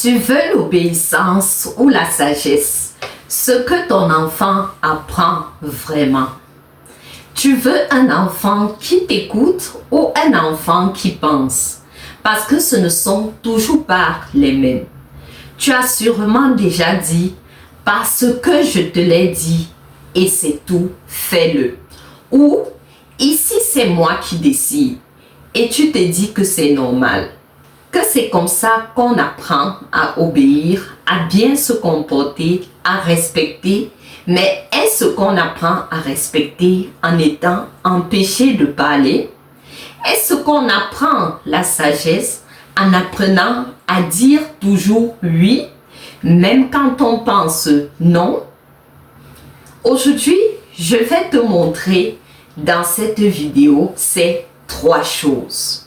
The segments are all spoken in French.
Tu veux l'obéissance ou la sagesse, ce que ton enfant apprend vraiment. Tu veux un enfant qui t'écoute ou un enfant qui pense, parce que ce ne sont toujours pas les mêmes. Tu as sûrement déjà dit, parce que je te l'ai dit, et c'est tout, fais-le. Ou, ici c'est moi qui décide, et tu te dis que c'est normal. Que c'est comme ça qu'on apprend à obéir, à bien se comporter, à respecter. Mais est-ce qu'on apprend à respecter en étant empêché de parler? Est-ce qu'on apprend la sagesse en apprenant à dire toujours oui, même quand on pense non? Aujourd'hui, je vais te montrer dans cette vidéo ces 3 choses.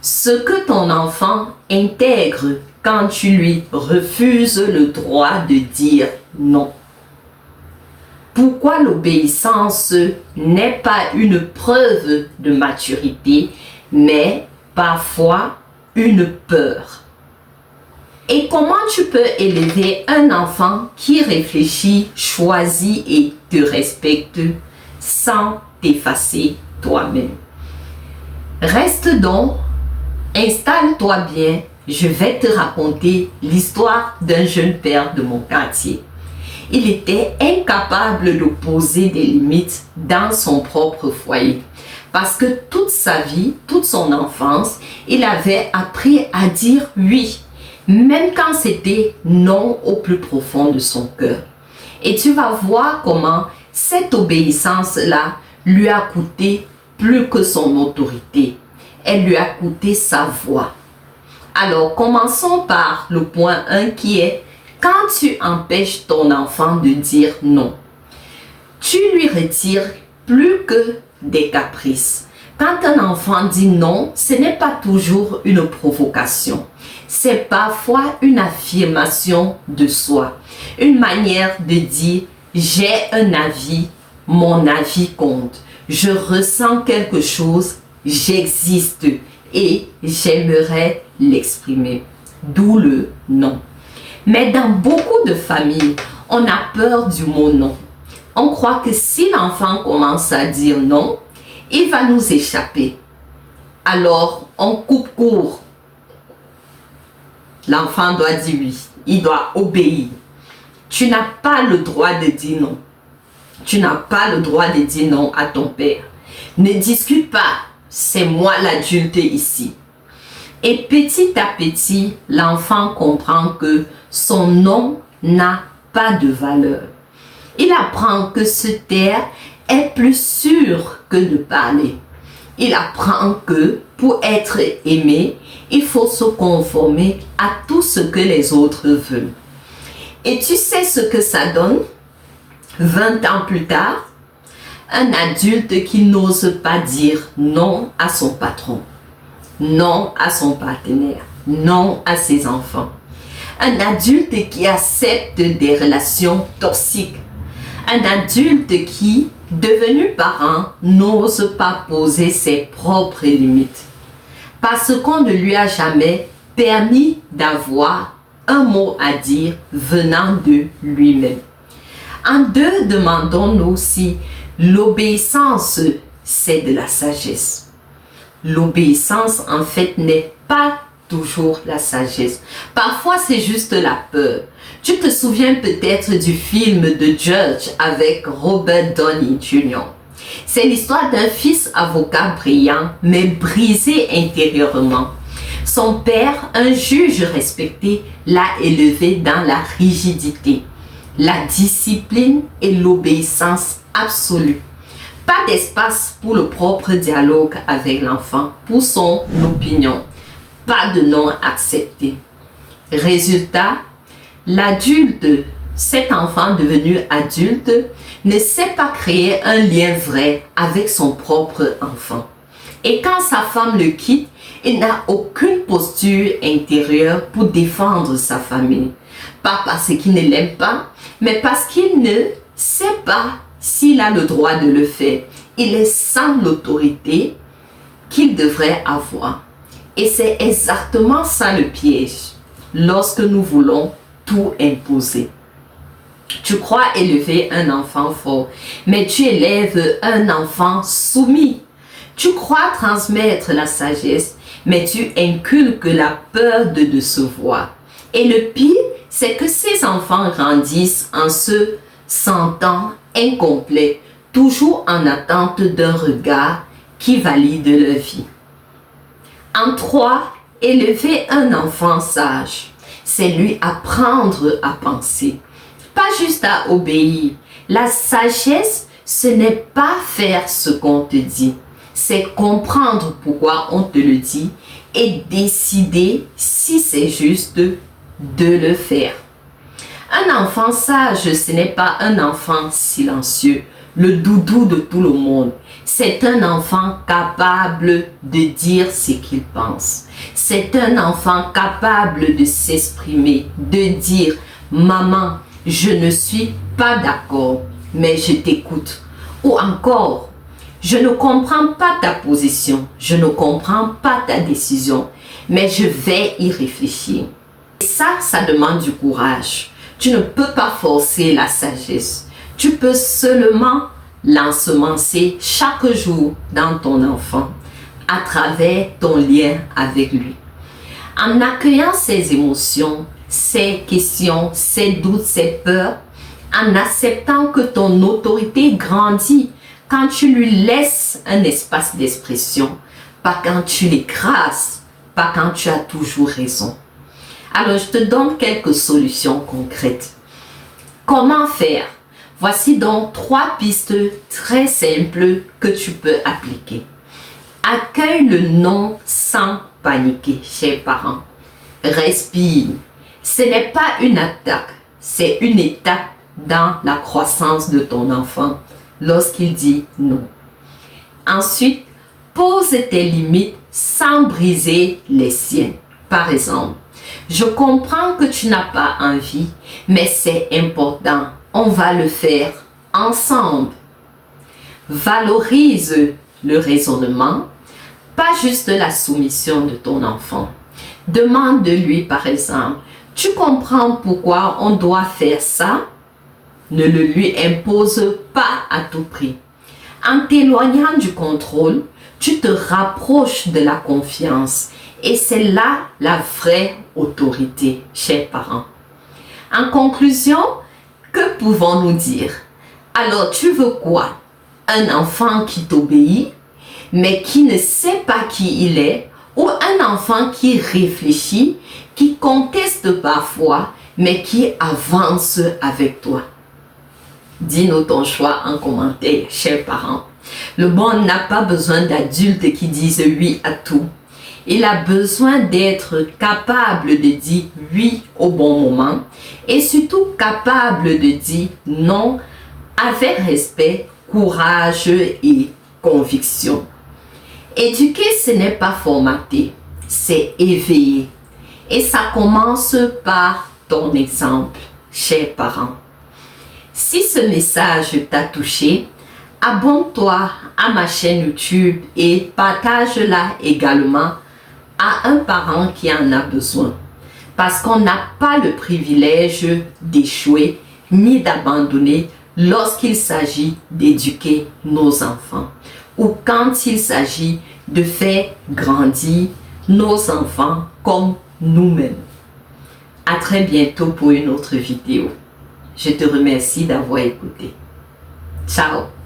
Ce que ton enfant intègre quand tu lui refuses le droit de dire non. Pourquoi l'obéissance n'est pas une preuve de maturité, mais parfois une peur. Et comment tu peux élever un enfant qui réfléchit, choisit et te respecte sans t'effacer toi-même? Reste donc. Installe-toi bien, je vais te raconter l'histoire d'un jeune père de mon quartier. Il était incapable de poser des limites dans son propre foyer parce que toute sa vie, toute son enfance, il avait appris à dire oui, même quand c'était non au plus profond de son cœur. Et tu vas voir comment cette obéissance-là lui a coûté plus que son autorité. Elle lui a coûté sa voix. Alors, commençons par le point 1 qui est quand tu empêches ton enfant de dire non. Tu lui retires plus que des caprices. Quand un enfant dit non, ce n'est pas toujours une provocation. C'est parfois une affirmation de soi. Une manière de dire j'ai un avis, mon avis compte. Je ressens quelque chose. J'existe et j'aimerais l'exprimer. D'où le non. Mais dans beaucoup de familles, on a peur du mot non. On croit que si l'enfant commence à dire non, il va nous échapper. Alors, on coupe court. L'enfant doit dire oui. Il doit obéir. Tu n'as pas le droit de dire non. Tu n'as pas le droit de dire non à ton père. Ne discute pas. C'est moi l'adulte ici. Et petit à petit, l'enfant comprend que son non n'a pas de valeur. Il apprend que se taire est plus sûr que de parler. Il apprend que pour être aimé, il faut se conformer à tout ce que les autres veulent. Et tu sais ce que ça donne? 20 ans plus tard, un adulte qui n'ose pas dire non à son patron, non à son partenaire, non à ses enfants. Un adulte qui accepte des relations toxiques. Un adulte qui, devenu parent, n'ose pas poser ses propres limites. Parce qu'on ne lui a jamais permis d'avoir un mot à dire venant de lui-même. En deux, demandons-nous si l'obéissance, c'est de la sagesse. L'obéissance, en fait, n'est pas toujours la sagesse. Parfois, c'est juste la peur. Tu te souviens peut-être du film de Judge avec Robert Downey Jr. C'est l'histoire d'un fils avocat brillant, mais brisé intérieurement. Son père, un juge respecté, l'a élevé dans la rigidité, la discipline et l'obéissance absolue. Pas d'espace pour le propre dialogue avec l'enfant, pour son opinion. Pas de non accepté. Résultat, l'adulte, cet enfant devenu adulte, ne sait pas créer un lien vrai avec son propre enfant. Et quand sa femme le quitte, il n'a aucune posture intérieure pour défendre sa famille. Pas parce qu'il ne l'aime pas, mais parce qu'il ne sait pas s'il a le droit de le faire. Il est sans l'autorité qu'il devrait avoir. Et c'est exactement ça le piège. lorsque nous voulons tout imposer. Tu crois élever un enfant fort, mais tu élèves un enfant soumis. Tu crois transmettre la sagesse, mais tu inculques la peur de décevoir. Et le pire, c'est que ces enfants grandissent en se sentant incomplets, toujours en attente d'un regard qui valide leur vie. En 3, élever un enfant sage, c'est lui apprendre à penser, pas juste à obéir. La sagesse, ce n'est pas faire ce qu'on te dit, c'est comprendre pourquoi on te le dit et décider si c'est juste de le faire. Un enfant sage, ce n'est pas un enfant silencieux, le doudou de tout le monde. C'est un enfant capable de dire ce qu'il pense. C'est un enfant capable de s'exprimer, de dire « Maman, je ne suis pas d'accord, mais je t'écoute. » Ou encore « Je ne comprends pas ta position, je ne comprends pas ta décision, mais je vais y réfléchir. » Et ça demande du courage. Tu ne peux pas forcer la sagesse. Tu peux seulement l'ensemencer chaque jour dans ton enfant à travers ton lien avec lui. En accueillant ses émotions, ses questions, ses doutes, ses peurs, en acceptant que ton autorité grandit quand tu lui laisses un espace d'expression, pas quand tu l'écrases, pas quand tu as toujours raison. Alors, je te donne quelques solutions concrètes. Comment faire? Voici donc 3 pistes très simples que tu peux appliquer. Accueille le non sans paniquer, chers parents. Respire. Ce n'est pas une attaque, c'est une étape dans la croissance de ton enfant lorsqu'il dit non. Ensuite, pose tes limites sans briser les siennes. Par exemple, je comprends que tu n'as pas envie, mais c'est important. On va le faire ensemble. Valorise le raisonnement, pas juste la soumission de ton enfant. Demande-lui par exemple, tu comprends pourquoi on doit faire ça? Ne le lui impose pas à tout prix. En t'éloignant du contrôle, tu te rapproches de la confiance. Et c'est là la vraie autorité, chers parents. En conclusion, que pouvons-nous dire? Alors, tu veux quoi? Un enfant qui t'obéit, mais qui ne sait pas qui il est, ou un enfant qui réfléchit, qui conteste parfois, mais qui avance avec toi? Dis-nous ton choix en commentaire, chers parents. Le monde n'a pas besoin d'adultes qui disent oui à tout. Il a besoin d'être capable de dire oui au bon moment et surtout capable de dire non avec respect, courage et conviction. Éduquer, ce n'est pas formater, c'est éveiller. Et ça commence par ton exemple, chers parents. Si ce message t'a touché, abonne-toi à ma chaîne YouTube et partage-la également à un parent qui en a besoin. Parce qu'on n'a pas le privilège d'échouer ni d'abandonner lorsqu'il s'agit d'éduquer nos enfants ou quand il s'agit de faire grandir nos enfants comme nous-mêmes. À très bientôt pour une autre vidéo. Je te remercie d'avoir écouté. Ciao!